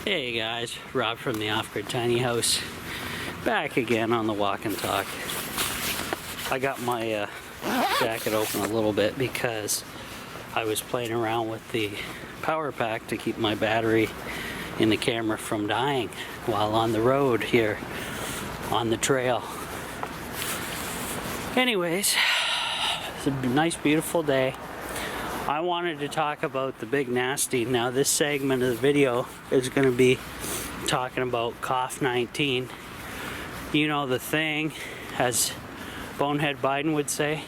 Hey guys, Rob from the Off-Grid Tiny House, back again on the walk and talk. I got my jacket open a little bit because I was playing around with the power pack to keep my battery in the camera from dying while on the road here on the trail. Anyways, it's a nice beautiful day. I wanted to talk about the big nasty. Now this segment of the video is going to be talking about COVID-19. You know the thing, as Bonehead Biden would say,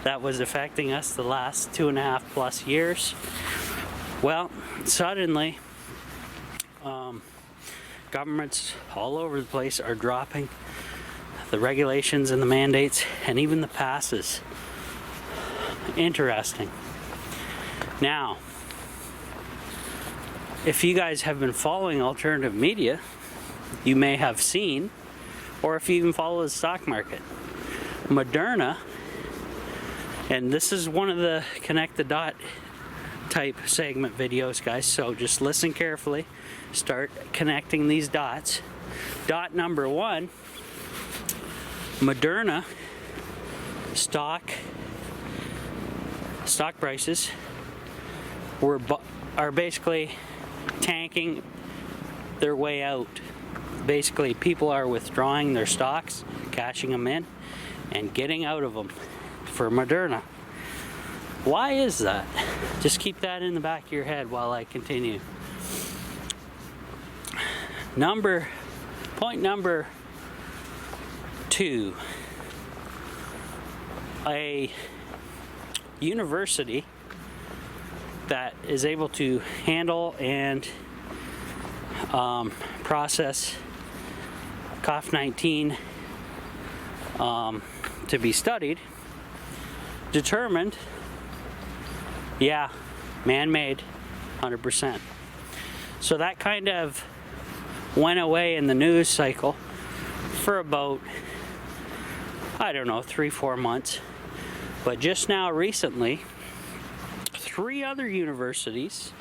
that was affecting us the last 2.5+ years. Well, suddenly, governments all over the place are dropping the regulations and the mandates and even the passes. Interesting. Now, if you guys have been following alternative media, you may have seen, or if you even follow the stock market, Moderna, and this is one of the connect the dot type segment videos, guys, so just listen carefully, start connecting these dots. Dot number one, Moderna stock prices are basically tanking their way out. Basically, people are withdrawing their stocks, cashing them in, and getting out of them for Moderna. Why is that? Just keep that in the back of your head while I continue. Point number 2. A university that is able to handle and process COVID-19 to be studied determined, yeah, man-made, 100%. So that kind of went away in the news cycle for about, I don't know, 3-4 months. But just now recently, 3 other universities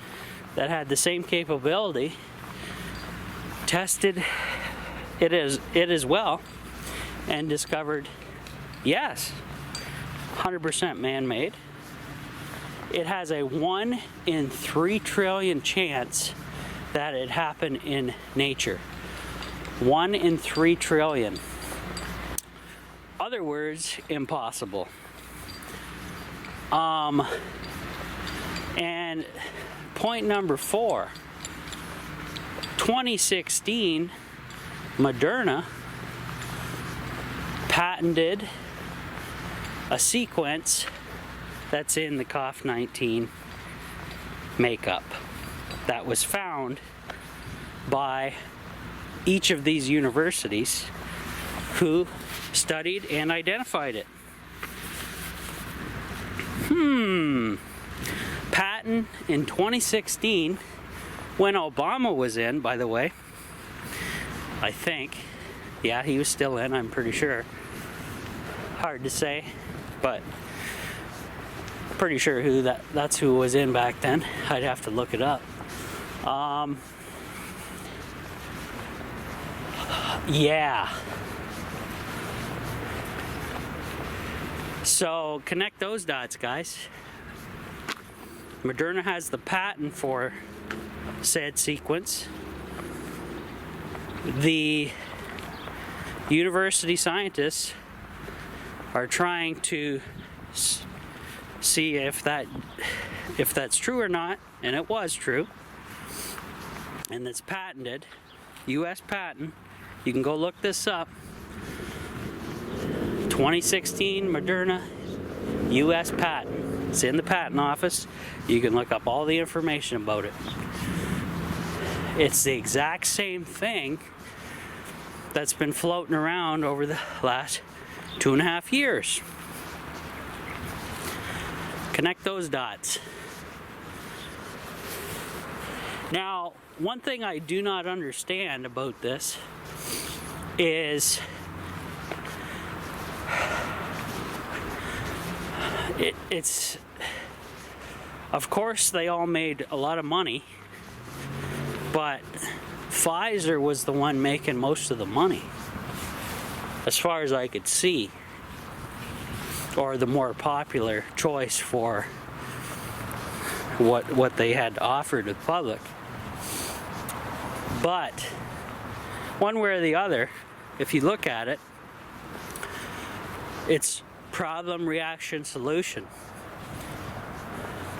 that had the same capability tested it as well and discovered, yes, 100% man-made. It has a 1 in 3 trillion chance that it happened in nature. 1 in 3 trillion. Other words, impossible. And point number 4, 2016, Moderna patented a sequence that's in the COVID-19 makeup that was found by each of these universities who studied and identified it. Patent in 2016, when Obama was in, by the way, I think. Yeah, he was still in, I'm pretty sure. Hard to say, but pretty sure that's who was in back then. I'd have to look it up. Yeah. So connect those dots, guys. Moderna has the patent for said sequence. The university scientists are trying to see if that's true or not, and it was true. And it's patented, U.S. patent. You can go look this up. 2016 Moderna U.S. patent. It's in the patent office. You can look up all the information about it. It's the exact same thing that's been floating around over the last 2.5 years. Connect those dots. Now, one thing I do not understand about this is it's, of course, they all made a lot of money But Pfizer was the one making most of the money, as far as I could see, or the more popular choice for what they had to offer to the public. But one way or the other, if you look at it, it's problem, reaction, solution.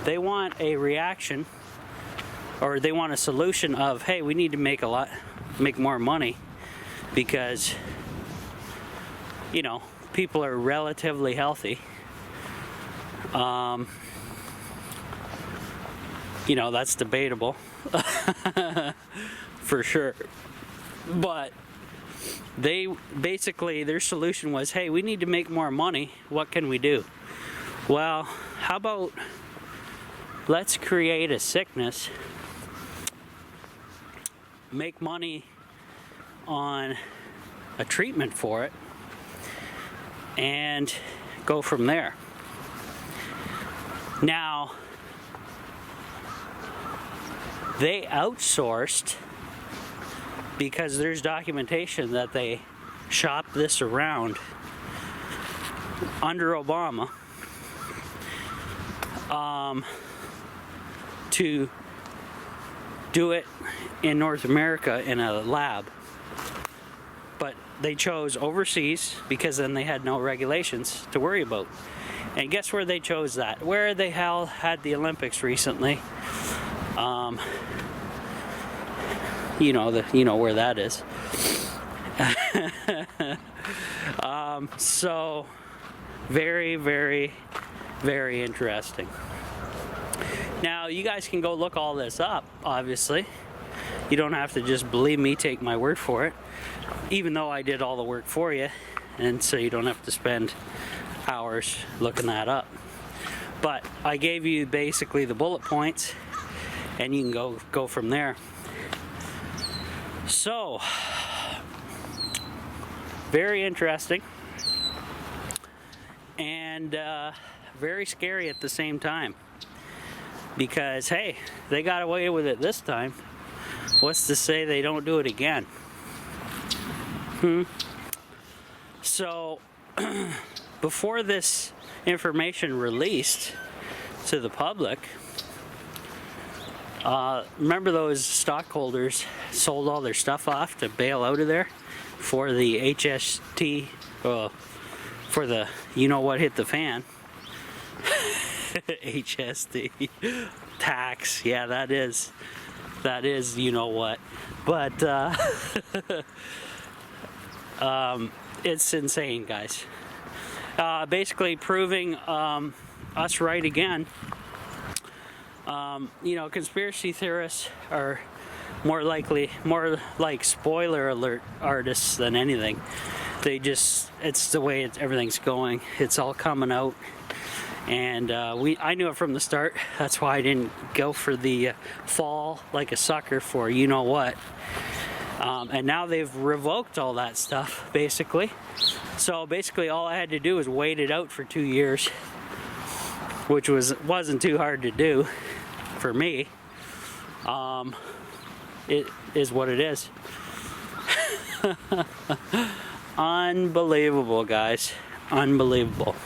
They want a reaction, or they want a solution of, hey, we need to make more money because, you know, people are relatively healthy. You know, that's debatable for sure. But they basically, their solution was, hey, we need to make more money. What can we do? Well, how about let's create a sickness, make money on a treatment for it, and go from there. Now, they outsourced, because there's documentation that they shopped this around under Obama to do it in North America in a lab. But they chose overseas because then they had no regulations to worry about. And guess where they chose that? Where they had the Olympics recently. You know where that is. So very, very, very interesting. Now you guys can go look all this up, obviously. You don't have to just believe me, take my word for it, even though I did all the work for you, and so you don't have to spend hours looking that up. But I gave you basically the bullet points, and you can go from there. So, very interesting, and very scary at the same time, because hey, they got away with it this time. What's to say they don't do it again? So before this information released to the public, remember those stockholders sold all their stuff off to bail out of there for the HST, for the you know what hit the fan. HST tax, yeah, that is you know what. But it's insane, guys. Basically proving us right again. You know, conspiracy theorists are more like spoiler alert artists than anything. It's the way everything's going. It's all coming out, and I knew it from the start. That's why I didn't go for the fall like a sucker for you know what. And now they've revoked all that stuff, basically. So basically all I had to do was wait it out for 2 years, which wasn't too hard to do for me. It is what it is. Unbelievable, guys. Unbelievable.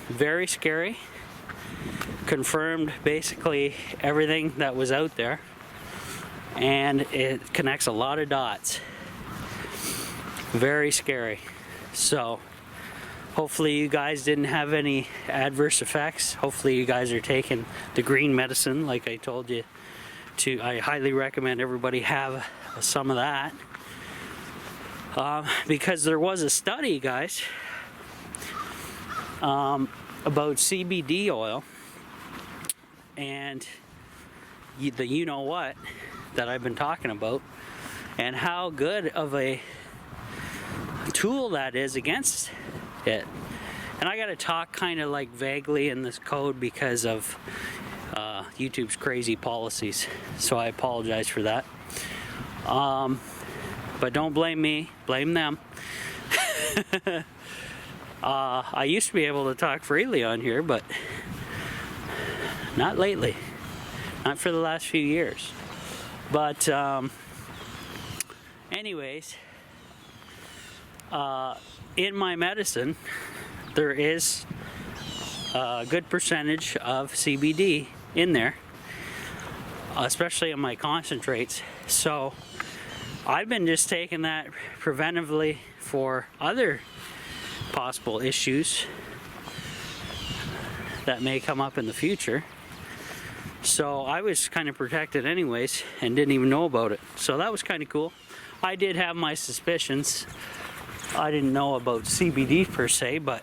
Very scary. Confirmed basically everything that was out there, and it connects a lot of dots. Very scary. So hopefully you guys didn't have any adverse effects. Hopefully you guys are taking the green medicine like I told you to. I highly recommend everybody have some of that, because there was a study, guys, about CBD oil and the you know what that I've been talking about, and how good of a tool that is against it. And I got to talk kind of like vaguely in this code because of YouTube's crazy policies, so I apologize for that. But don't blame me, blame them. I used to be able to talk freely on here, but not lately. not for the last few years. But anyways, in my medicine, there is a good percentage of CBD in there, especially in my concentrates. So I've been just taking that preventively for other possible issues that may come up in the future. So I was kind of protected anyways and didn't even know about it. So that was kind of cool. I did have my suspicions. I didn't know about CBD per se, but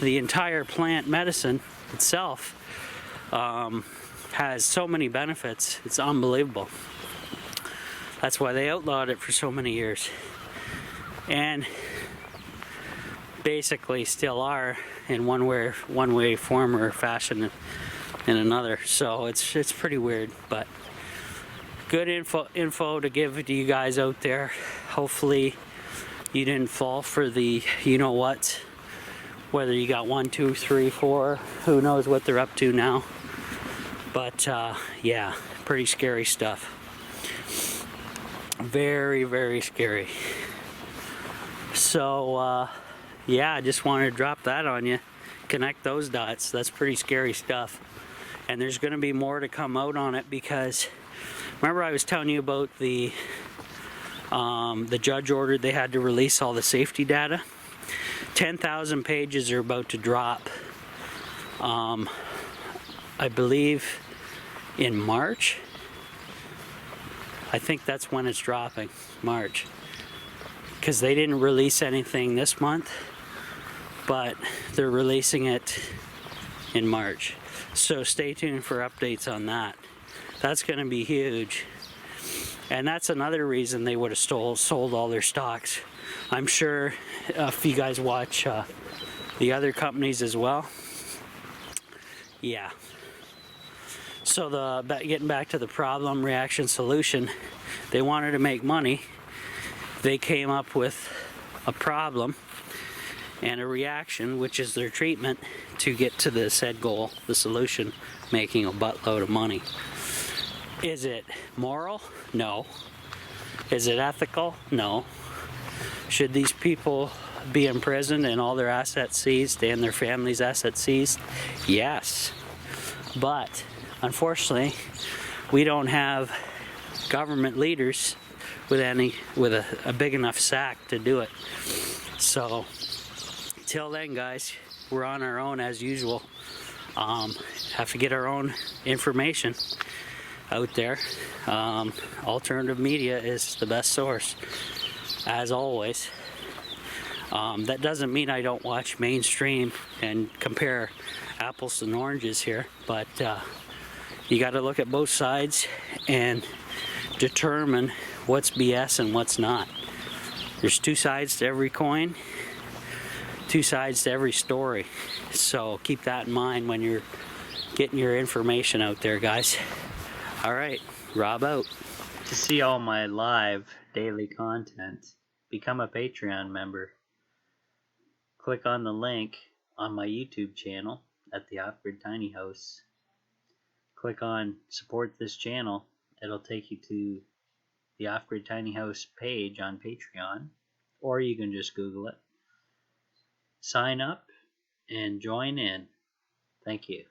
the entire plant medicine itself has so many benefits. It's unbelievable. That's why they outlawed it for so many years. And basically still are in one way, form, or fashion in another. So it's pretty weird, but good info to give to you guys out there. Hopefully you didn't fall for the you-know-what, whether you got 1, 2, 3, 4, who knows what they're up to now. But yeah, pretty scary stuff. Very, very scary. So yeah, I just wanted to drop that on you. Connect those dots. That's pretty scary stuff. And there's going to be more to come out on it, because remember I was telling you about the judge ordered they had to release all the safety data. 10,000 pages are about to drop. I believe in March. I think that's when it's dropping, March. Because they didn't release anything this month, but they're releasing it in March. So stay tuned for updates on that. That's going to be huge. And that's another reason they would have sold all their stocks. I'm sure if you guys watch the other companies as well. Yeah. So getting back to the problem, reaction, solution, they wanted to make money. They came up with a problem and a reaction, which is their treatment to get to the said goal, the solution, making a buttload of money. Is it moral? No. Is it ethical? No. Should these people be in prison and all their assets seized and their families' assets seized? Yes. But unfortunately, we don't have government leaders with a big enough sack to do it. So till then, guys, we're on our own as usual. Have to get our own information out there. Alternative media is the best source, as always. That doesn't mean I don't watch mainstream and compare apples and oranges here, but you got to look at both sides and determine what's BS and what's not. There's two sides to every coin, two sides to every story. So keep that in mind when you're getting your information out there, guys. All right, Rob out. To see all my live daily content, become a Patreon member. Click on the link on my YouTube channel at the Off-Grid Tiny House. Click on support this channel. It'll take you to the Off-Grid Tiny House page on Patreon, or you can just Google it. Sign up and join in. Thank you.